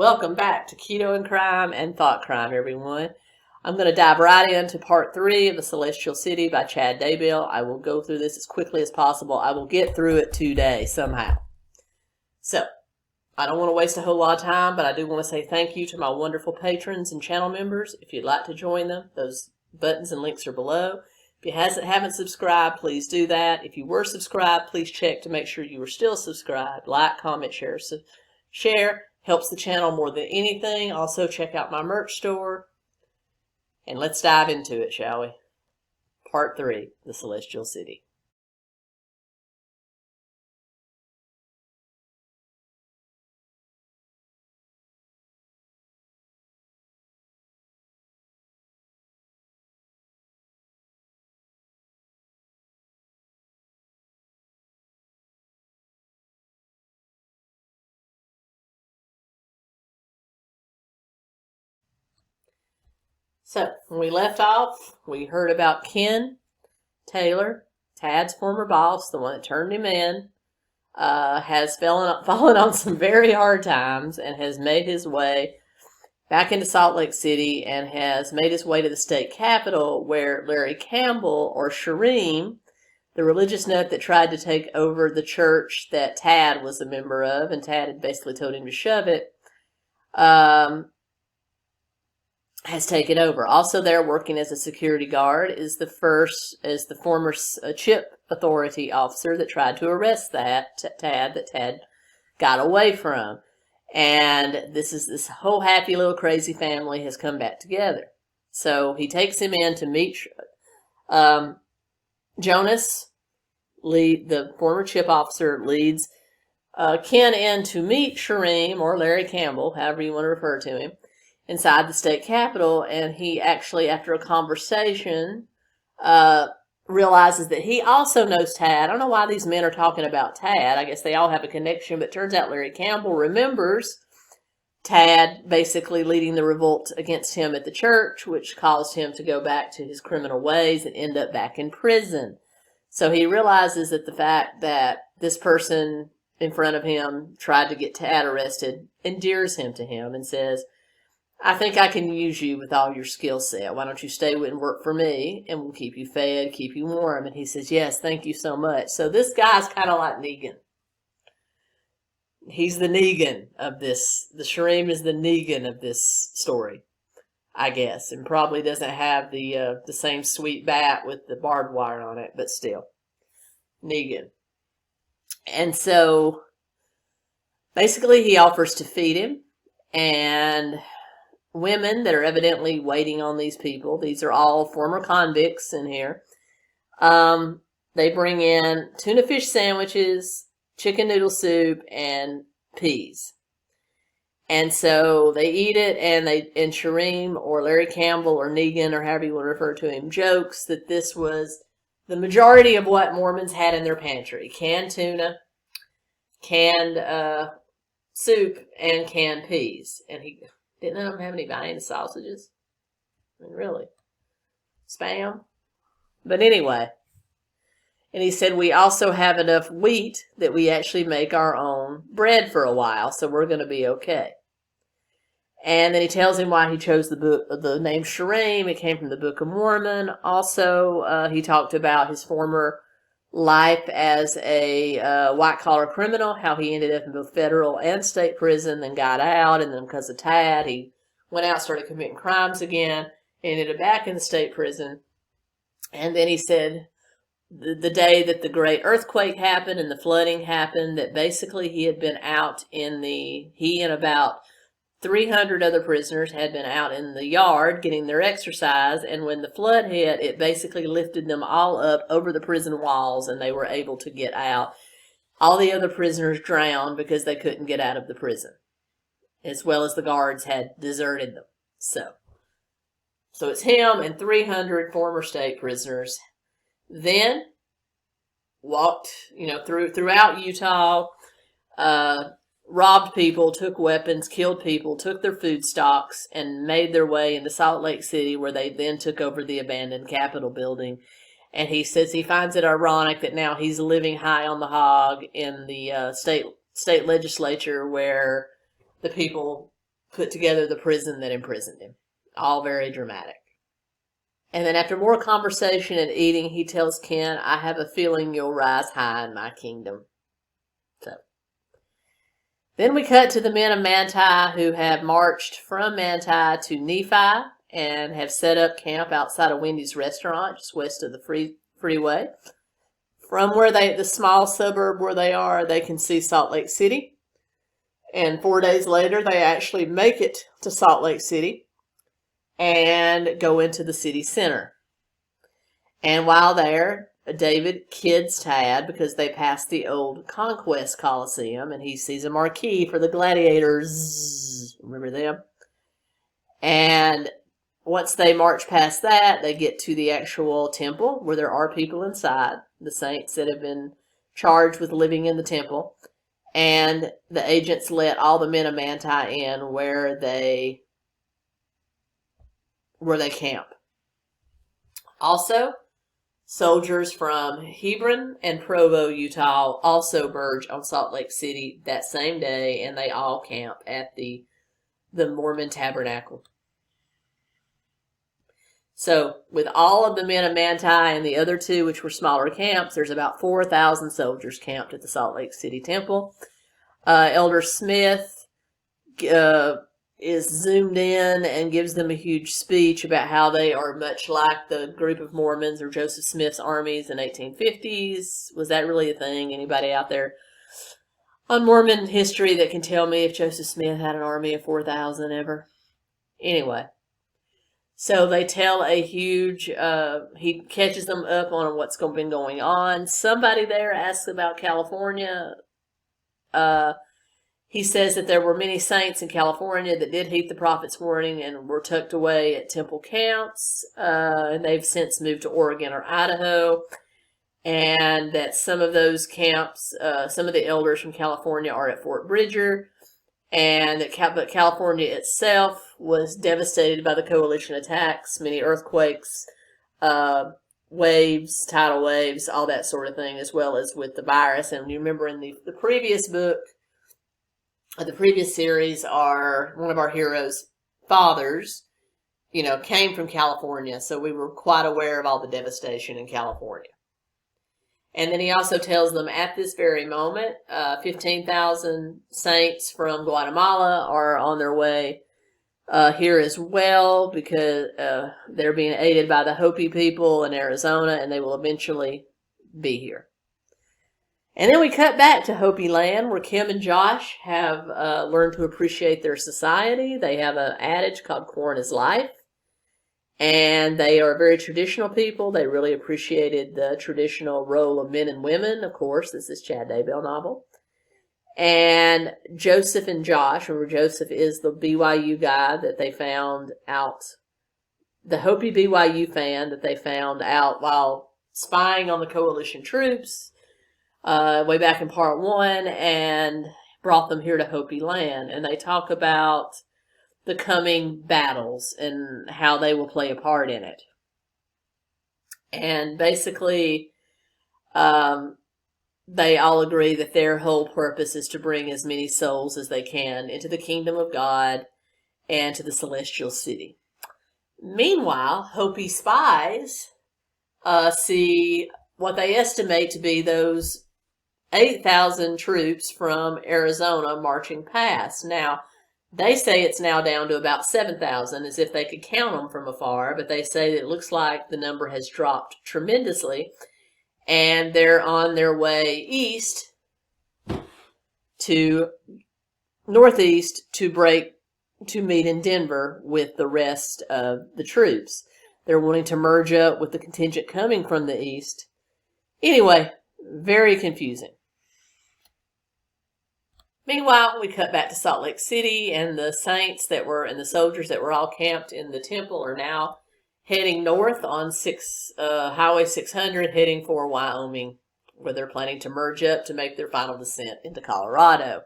Welcome back to Keto and Crime and Thought Crime, everyone. I'm going to dive right into part 3 of the Celestial City by Chad Daybell. I will go through this as quickly as possible. I will get through it today somehow. So, I don't want to waste a whole lot of time, but I do want to say thank you to my wonderful patrons and channel members. If you'd like to join them, those buttons and links are below. If you haven't subscribed, please do that. If you were subscribed, please check to make sure you are still subscribed. Like, comment, share. Share helps the channel more than anything. Also, check out my merch store. And let's dive into it, shall we? Part 3, The Celestial City. So, when we left off, we heard about Ken Taylor, Tad's former boss, the one that turned him in, has fallen on some very hard times and has made his way back into Salt Lake City and has made his way to the state capitol where Larry Campbell, or 𝗚𝗓𝗓, the religious nut that tried to take over the church that Tad was a member of, and Tad had basically told him to shove it, has taken over. Also there working as a security guard is the former CHIP authority officer that tried to arrest that Tad got away from. And this whole happy little crazy family has come back together. So he takes him in to meet Jonas, the former CHIP officer, leads Ken in to meet 𝗚𝗓𝗓, or Larry Campbell, however you want to refer to him, inside the state capitol, and he actually, after a conversation, realizes that he also knows Tad. I don't know why these men are talking about Tad. I guess they all have a connection, but turns out Larry Campbell remembers Tad basically leading the revolt against him at the church, which caused him to go back to his criminal ways and end up back in prison. So he realizes that the fact that this person in front of him tried to get Tad arrested endears him to him and says, I think I can use you with all your skill set. Why don't you stay and work for me, and we'll keep you fed, keep you warm. And he says, yes, thank you so much. So this guy's kind of like Negan. He's the Negan of this. The 𝗚𝗓𝗓 is the Negan of this story, I guess. And probably doesn't have the same sweet bat with the barbed wire on it, but still. Negan. And so basically he offers to feed him, and women that are evidently waiting on these people, these are all former convicts in here, they bring in tuna fish sandwiches, chicken noodle soup, and peas. And so they eat it, and 𝗚𝗓𝗓, or Larry Campbell, or Negan, or however you want to refer to him, jokes that this was the majority of what Mormons had in their pantry. Canned tuna, canned soup, and canned peas. And he didn't none of them have any Vienna sausages? I mean, really? Spam? But anyway. And he said, we also have enough wheat that we actually make our own bread for a while, so we're going to be okay. And then he tells him why he chose the name 𝗚𝗓𝗓. It came from the Book of Mormon. Also, he talked about his former life as a white-collar criminal, how he ended up in both federal and state prison, then got out, and then because of Tad, he went out, started committing crimes again, ended up back in the state prison. And then he said the day that the great earthquake happened and the flooding happened, that basically he had been out he and about 300 other prisoners had been out in the yard getting their exercise, and when the flood hit, it basically lifted them all up over the prison walls, and they were able to get out. All the other prisoners drowned because they couldn't get out of the prison, as well as the guards had deserted them. So it's him and 300 former state prisoners. Then walked, throughout Utah, robbed people, took weapons, killed people, took their food stocks, and made their way into Salt Lake City, where they then took over the abandoned Capitol building. And he says he finds it ironic that now he's living high on the hog in the state legislature, where the people put together the prison that imprisoned him. All very dramatic. And then after more conversation and eating, he tells Ken, I have a feeling you'll rise high in my kingdom. So then we cut to the men of Manti who have marched from Manti to Nephi and have set up camp outside of Wendy's restaurant, just west of the freeway. From where the small suburb where they are, they can see Salt Lake City. And 4 days later, they actually make it to Salt Lake City and go into the city center. And while there, David kids Tad because they passed the old Conquest Coliseum and he sees a marquee for the gladiators. Remember them? And once they march past that, they get to the actual temple where there are people inside, the saints that have been charged with living in the temple. And the agents let all the men of Manti in where they camp. Also, soldiers from Hebron and Provo, Utah also merge on Salt Lake City that same day, and they all camp at the Mormon Tabernacle. So, with all of the men of Manti and the other two, which were smaller camps, there's about 4,000 soldiers camped at the Salt Lake City Temple. Elder Smith is zoomed in and gives them a huge speech about how they are much like the group of Mormons or Joseph Smith's armies in 1850s. Was that really a thing? Anybody out there on Mormon history that can tell me if Joseph Smith had an army of 4,000 ever? Anyway. So they tell a huge, he catches them up on what's been going on. Somebody there asks about California. He says that there were many saints in California that did heed the prophet's warning and were tucked away at temple camps. And they've since moved to Oregon or Idaho. And that some of those camps, some of the elders from California are at Fort Bridger. And that but California itself was devastated by the coalition attacks, many earthquakes, waves, tidal waves, all that sort of thing, as well as with the virus. And you remember in the previous book, the previous series, one of our heroes' fathers, came from California, so we were quite aware of all the devastation in California. And then he also tells them at this very moment, 15,000 saints from Guatemala are on their way here as well because they're being aided by the Hopi people in Arizona, and they will eventually be here. And then we cut back to Hopi land where Kim and Josh have learned to appreciate their society. They have an adage called corn is life. And they are very traditional people. They really appreciated the traditional role of men and women. Of course, this is Chad Daybell novel. And Joseph and Josh, remember Joseph is the BYU guy that they found out, the Hopi BYU fan that they found out while spying on the coalition troops way back in part 1 and brought them here to Hopi land. And they talk about the coming battles and how they will play a part in it. And basically, they all agree that their whole purpose is to bring as many souls as they can into the kingdom of God and to the celestial city. Meanwhile, Hopi spies see what they estimate to be those 8,000 troops from Arizona marching past. Now, they say it's now down to about 7,000, as if they could count them from afar, but they say that it looks like the number has dropped tremendously, and they're on their way northeast to meet in Denver with the rest of the troops. They're wanting to merge up with the contingent coming from the east. Anyway, very confusing. Meanwhile, we cut back to Salt Lake City, and the saints and the soldiers that were all camped in the temple are now heading north on Highway 600, heading for Wyoming, where they're planning to merge up to make their final descent into Colorado.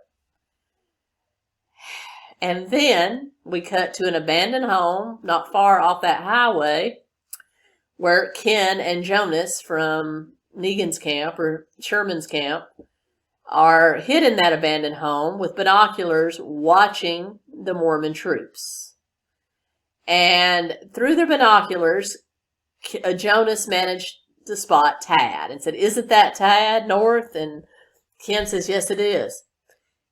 And then we cut to an abandoned home not far off that highway where Ken and Jonas from Negan's camp or Sherman's camp are hid in that abandoned home with binoculars watching the Mormon troops. And through their binoculars, Jonas managed to spot Tad and said, "Isn't that Tad North?" And Ken says, "Yes, it is."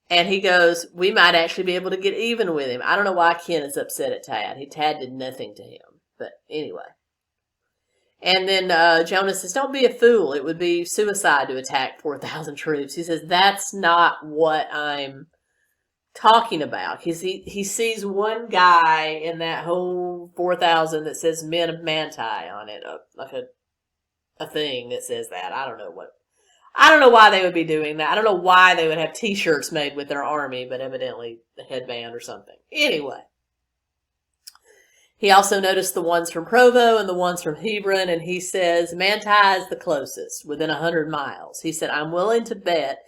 And he goes, "We might actually be able to get even with him." I don't know why Ken is upset at Tad. Tad did nothing to him. But anyway. And then Jonas says, "Don't be a fool. It would be suicide to attack 4,000 troops." He says, "That's not what I'm talking about." Because he sees one guy in that whole 4,000 that says Men of Manti on it, like a thing that says that. I don't know why they would be doing that. I don't know why they would have t-shirts made with their army, but evidently the headband or something. Anyway. He also noticed the ones from Provo and the ones from Hebron, and he says Manti is the closest, within 100 miles. He said, "I'm willing to bet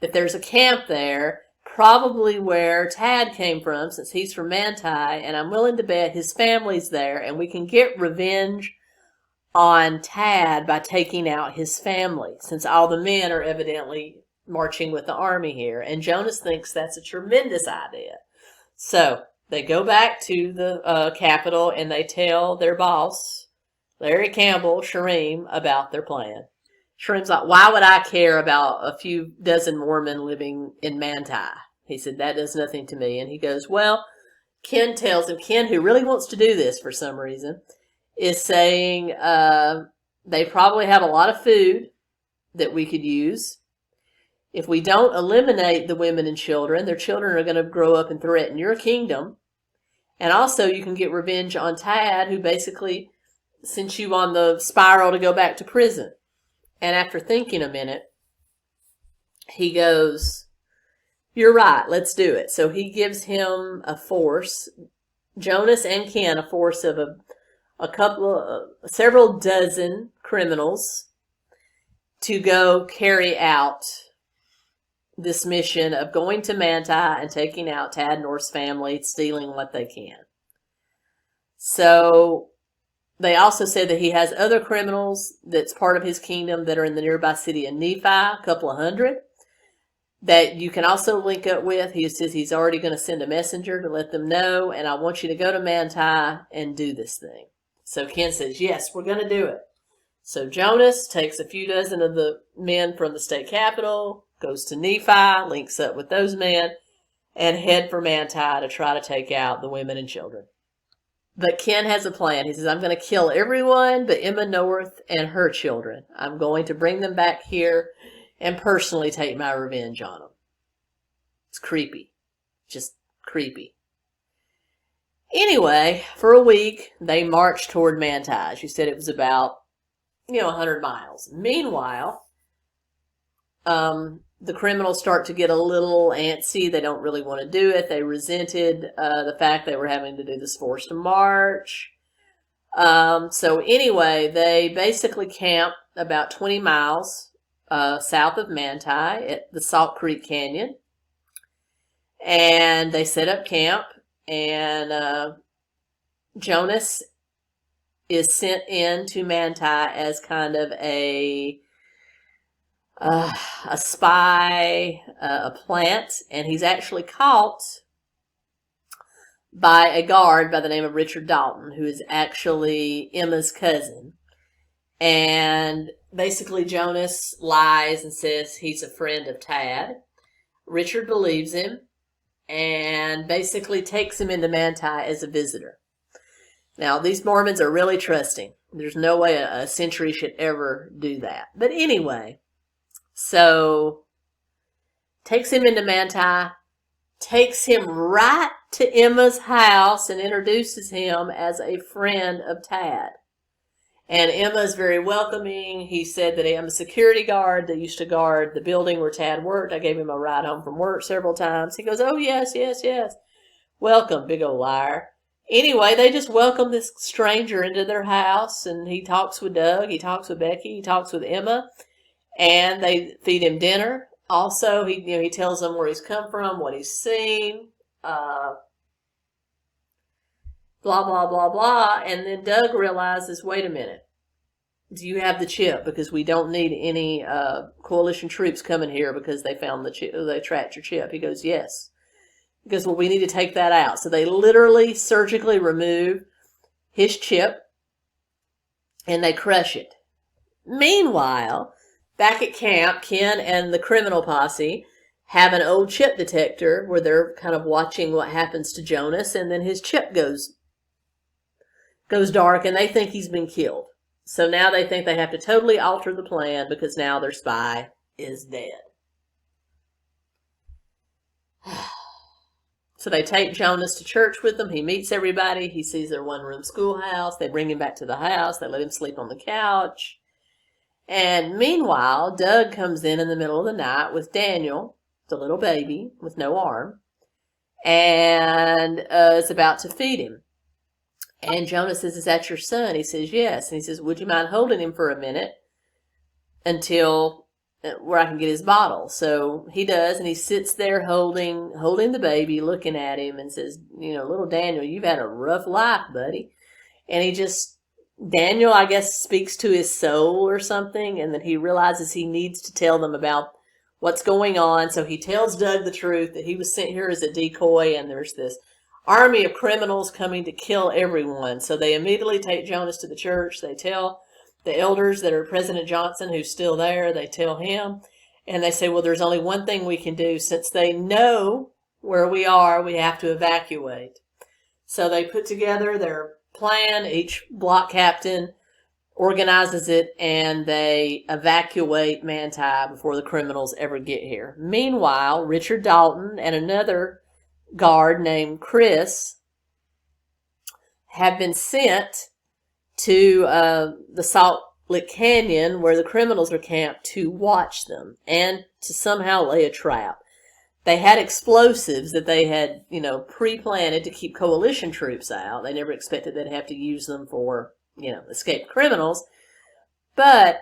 that there's a camp there, probably where Tad came from, since he's from Manti, and I'm willing to bet his family's there, and we can get revenge on Tad by taking out his family, since all the men are evidently marching with the army here." And Jonas thinks that's a tremendous idea. So they go back to the Capitol and they tell their boss, Larry Campbell, 𝗚𝗏, about their plan. 𝗚𝗏's like, "Why would I care about a few dozen Mormon living in Manti?" He said, "That does nothing to me." And he goes, well, Ken tells him, Ken, who really wants to do this for some reason, is saying they probably have a lot of food that we could use. If we don't eliminate the women and children, their children are going to grow up and threaten your kingdom. And also you can get revenge on Tad, who basically sent you on the spiral to go back to prison. And after thinking a minute, he goes, "You're right, let's do it." So he gives him a force, Jonas and Ken, a force of several dozen criminals to go carry out this mission of going to Manti and taking out Tad North's family, stealing what they can. So they also said that he has other criminals that's part of his kingdom that are in the nearby city of Nephi, a couple of hundred, that you can also link up with. He says he's already going to send a messenger to let them know, and I want you to go to Manti and do this thing. So Ken says, "Yes, we're going to do it." So Jonas takes a few dozen of the men from the state capitol, goes to Nephi, links up with those men, and head for Manti to try to take out the women and children. But Ken has a plan. He says, "I'm going to kill everyone but Emma North and her children. I'm going to bring them back here and personally take my revenge on them." It's creepy. Just creepy. Anyway, for a week, they marched toward Manti. As you said, it was about, 100 miles. Meanwhile, the criminals start to get a little antsy. They don't really want to do it. They resented the fact they were having to do this forced march. So anyway, they basically camp about 20 miles south of Manti at the Salt Creek Canyon. And they set up camp, and Jonas is sent in to Manti as kind of a spy, a plant, and he's actually caught by a guard by the name of Richard Dalton, who is actually Emma's cousin. And basically Jonas lies and says he's a friend of Tad. Richard believes him and basically takes him into Manti as a visitor. Now, these Mormons are really trusting. There's no way a sentry should ever do that. But anyway, so takes him into Manti, takes him right to Emma's house and introduces him as a friend of Tad. And Emma's very welcoming. He said that I'm a security guard that used to guard the building where Tad worked. I gave him a ride home from work several times. He goes, "Oh, yes, yes, yes. Welcome, big old liar." Anyway, they just welcome this stranger into their house, and he talks with Doug, he talks with Becky, he talks with Emma, and they feed him dinner. Also, he tells them where he's come from, what he's seen, blah, blah, blah, blah. And then Doug realizes, wait a minute. do you have the chip? Because we don't need any coalition troops coming here because they found the chip, they tracked your chip. He goes, yes. He goes, well, we need to take that out. So they literally surgically remove his chip and they crush it. Meanwhile, back at camp, Ken and the criminal posse have an old chip detector where they're kind of watching what happens to Jonas, and then his chip goes dark and they think he's been killed. So now they think they have to totally alter the plan because now their spy is dead. So they take Jonas to church with them. He meets everybody. He sees their one-room schoolhouse. They bring him back to the house. They let him sleep on the couch. And meanwhile, Doug comes in the middle of the night with Daniel, the little baby with no arm, and is about to feed him. And Jonas says, is that your son? He says, yes. And he says, would you mind holding him for a minute until where I can get his bottle? So he does, and he sits there holding the baby, looking at him, and says, you know, little Daniel, you've had a rough life, buddy. And Daniel, I guess, speaks to his soul or something, and then he realizes he needs to tell them about what's going on. So he tells Doug the truth, that he was sent here as a decoy, and there's this army of criminals coming to kill everyone. So they immediately take Jonas to the church. They tell the elders that are President Johnson, who's still there, they tell him, and they say, well, there's only one thing we can do. Since they know where we are, we have to evacuate. So they put together their plan. Each block captain organizes it, and they evacuate Manti before the criminals ever get here. Meanwhile, Richard Dalton and another guard named Chris have been sent to the Salt Lick Canyon where the criminals are camped to watch them and to somehow lay a trap. They had explosives that they had, you know, pre-planted to keep coalition troops out. They never expected they'd have to use them for, you know, escaped criminals. But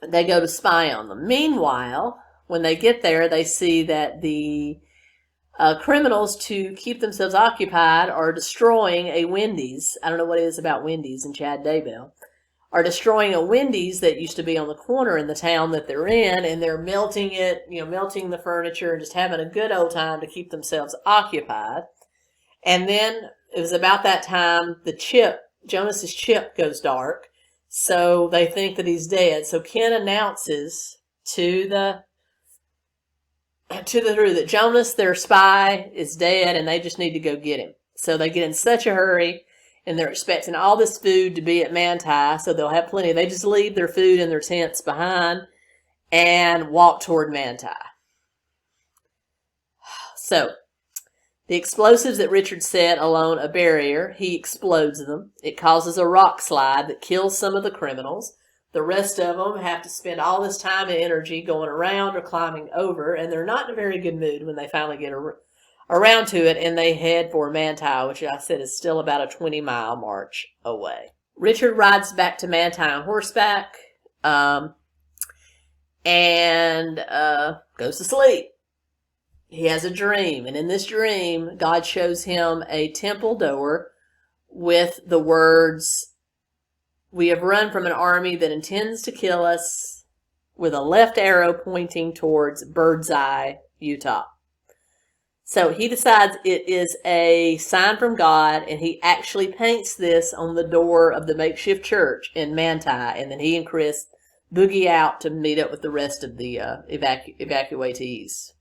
they go to spy on them. Meanwhile, when they get there, they see that the criminals, to keep themselves occupied, are destroying a Wendy's. I don't know what it is about Wendy's in Chad Daybell. Are destroying a Wendy's that used to be on the corner in the town that they're in, and they're melting it, you know, melting the furniture and just having a good old time to keep themselves occupied. And then it was about that time Jonas's chip goes dark, so they think that he's dead. So Ken announces to the crew that Jonas, their spy, is dead, and they just need to go get him. So they get in such a hurry, and they're expecting all this food to be at Manti, so they'll have plenty. They just leave their food in their tents behind and walk toward Manti. So the explosives that Richard set along a barrier, he explodes them. It causes a rock slide that kills some of the criminals. The rest of them have to spend all this time and energy going around or climbing over, and they're not in a very good mood when they finally get around to it, and they head for Manti, which I said is still about a 20-mile march away. Richard rides back to Manti on horseback and goes to sleep. He has a dream, and in this dream, God shows him a temple door with the words, "We have run from an army that intends to kill us," with a left arrow pointing towards 𝗏𝗏, Utah. So he decides it is a sign from God, and he actually paints this on the door of the makeshift church in Manti, and then he and Chris boogie out to meet up with the rest of the evacuees.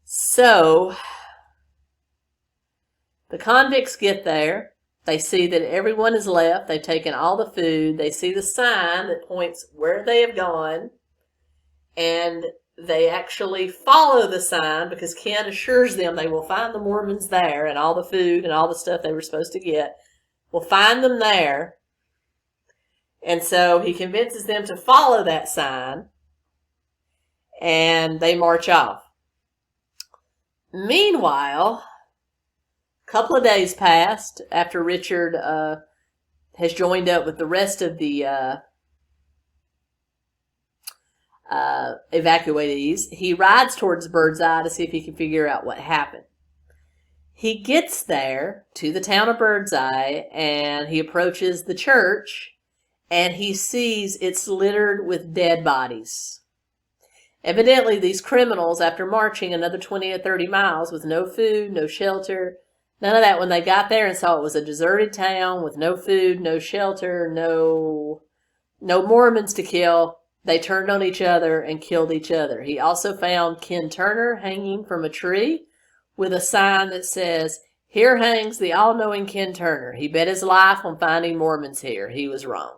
So the convicts get there. They see that everyone is left. They've taken all the food. They see the sign that points where they have gone. And they actually follow the sign because Ken assures them they will find the Mormons there, and all the food and all the stuff they were supposed to get will find them there. And so he convinces them to follow that sign, and they march off. Meanwhile, a couple of days passed after Richard has joined up with the rest of the evacuees. He rides towards 𝗏𝗏 to see if he can figure out what happened. He gets there to the town of 𝗏𝗏, and he approaches the church, and he sees it's littered with dead bodies. Evidently, these criminals, after marching another 20 or 30 miles with no food, no shelter, none of that, when they got there and saw it was a deserted town with no food, no shelter, no Mormons to kill, they turned on each other and killed each other. He also found Ken Turner hanging from a tree with a sign that says, "Here hangs the all-knowing Ken Turner. He bet his life on finding Mormons here. He was wrong."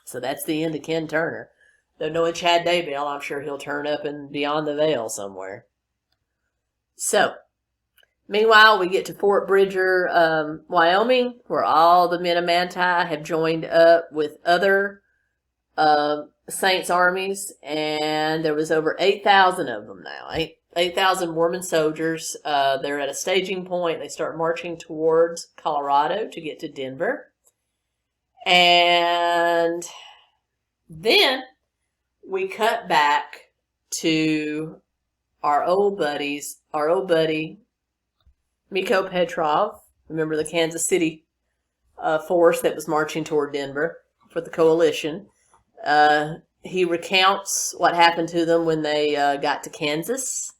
So that's the end of Ken Turner. Though knowing Chad Daybell, I'm sure he'll turn up in Beyond the Veil somewhere. So, meanwhile, we get to Fort Bridger, Wyoming, where all the men of Manti have joined up with other Saints' armies, and there was over 8,000 of them now. 8,000 Mormon soldiers. They're at a staging point. They start marching towards Colorado to get to Denver. And then we cut back to our old buddy, 𝗵𝗂𝗶𝗄. Remember the Kansas City force that was marching toward Denver for the coalition. He recounts what happened to them when they got to Kansas.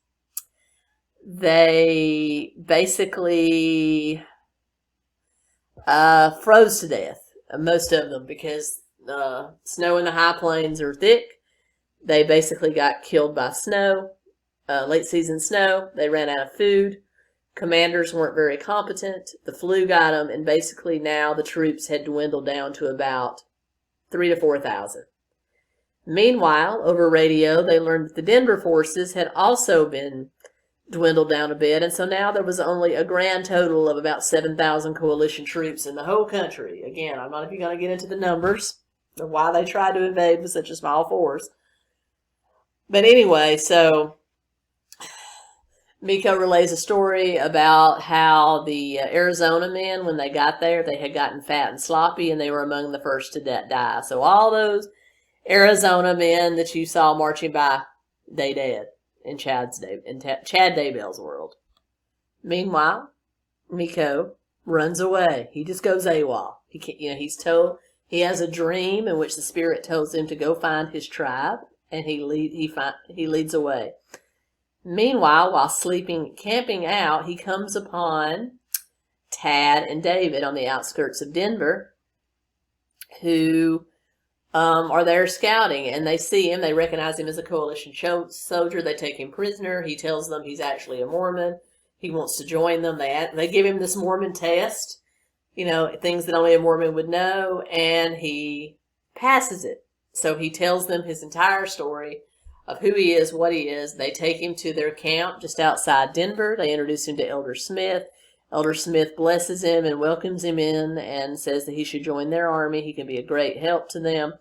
They basically froze to death, most of them, because snow in the high plains are thick. They basically got killed by snow, late season snow. They ran out of food. Commanders weren't very competent. The flu got them, and basically now the troops had dwindled down to about 3,000 to 4,000. Meanwhile, over radio, they learned that the Denver forces had also been dwindled down a bit, and so now there was only a grand total of about 7,000 coalition troops in the whole country. Again, I'm not even going to get into the numbers of why they tried to invade with such a small force. But anyway, so 𝗵𝗂 relays a story about how the Arizona men, when they got there, they had gotten fat and sloppy, and they were among the first to die. So all those Arizona men that you saw marching by, they dead in Chad Daybell's world. Meanwhile, 𝗵𝗂 runs away. He just goes AWOL. He's told, he has a dream in which the spirit tells him to go find his tribe, and he leads away. Meanwhile, while camping out, he comes upon Tad and David on the outskirts of Denver, who are there scouting, and they see him. They recognize him as a coalition soldier. They take him prisoner. He tells them he's actually a Mormon. He wants to join them. They give him this Mormon test, things that only a Mormon would know, and he passes it. So he tells them his entire story of who he is, what he is. They take him to their camp just outside Denver. They introduce him to Elder Smith. Elder Smith blesses him and welcomes him in and says that he should join their army. He can be a great help to them.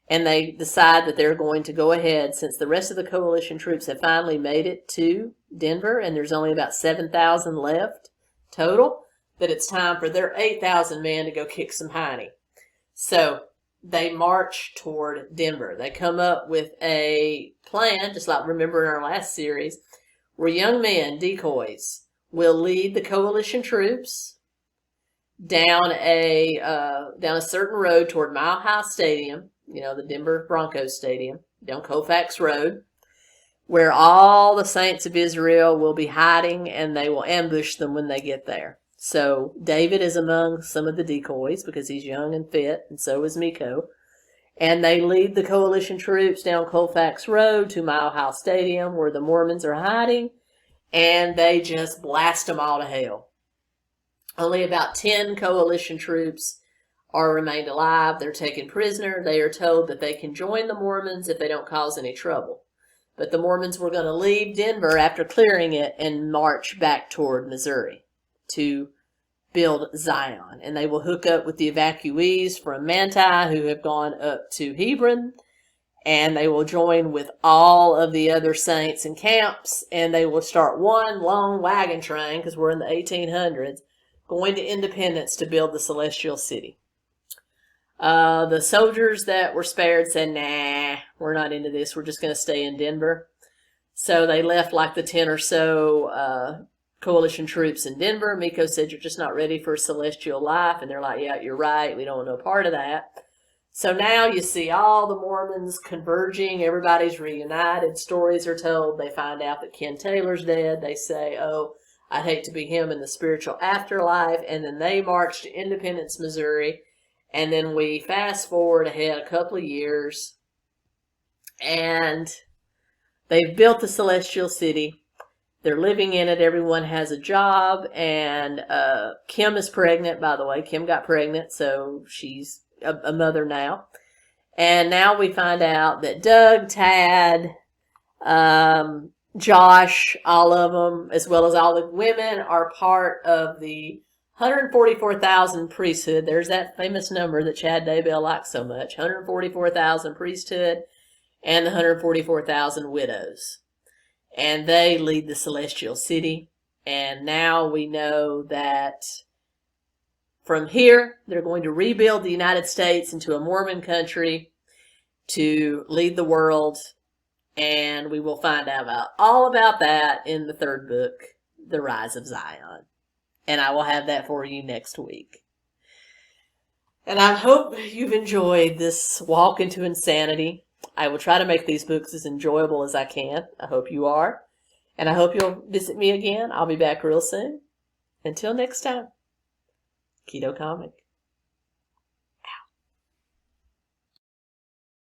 And they decide that they're going to go ahead, since the rest of the coalition troops have finally made it to Denver, and there's only about 7,000 left total, that it's time for their 8,000 men to go kick some hiney. So they march toward Denver. They come up with a plan, just like remember in our last series, where young men, decoys, will lead the coalition troops down a certain road toward Mile High Stadium, the Denver Broncos Stadium, down Colfax Road, where all the saints of Israel will be hiding, and they will ambush them when they get there. So David is among some of the decoys because he's young and fit, and so is 𝗵𝗂. And they lead the coalition troops down Colfax Road to Mile High Stadium, where the Mormons are hiding, and they just blast them all to hell. Only about 10 coalition troops are remained alive. They're taken prisoner. They are told that they can join the Mormons if they don't cause any trouble. But the Mormons were going to leave Denver after clearing it and march back toward Missouri to build Zion. And they will hook up with the evacuees from Manti who have gone up to Hebron. And they will join with all of the other saints and camps. And they will start one long wagon train, because we're in the 1800s, going to Independence to build the Celestial City. The soldiers that were spared said, nah, we're not into this. We're just going to stay in Denver. So they left like the 10 or so coalition troops in Denver. 𝗵𝗂 said, you're just not ready for celestial life. And they're like, yeah, you're right. We don't want no part of that. So now you see all the Mormons converging. Everybody's reunited. Stories are told. They find out that Ken Taylor's dead. They say, oh, I'd hate to be him in the spiritual afterlife. And then they march to Independence, Missouri. And then we fast forward ahead a couple of years. And they've built the Celestial City. They're living in it. Everyone has a job. And Kim is pregnant, by the way. Kim got pregnant, so she's a mother now. And now we find out that Doug, Tad, Josh, all of them, as well as all the women, are part of the 144,000 priesthood. There's that famous number that Chad Daybell likes so much. 144,000 priesthood and the 144,000 widows. And they lead the Celestial City. And now we know that from here, they're going to rebuild the United States into a Mormon country to lead the world. And we will find out all about that in the third book, The Rise of Zion. And I will have that for you next week. And I hope you've enjoyed this walk into insanity. I will try to make these books as enjoyable as I can. I hope you are. And I hope you'll visit me again. I'll be back real soon. Until next time. Keto Comic.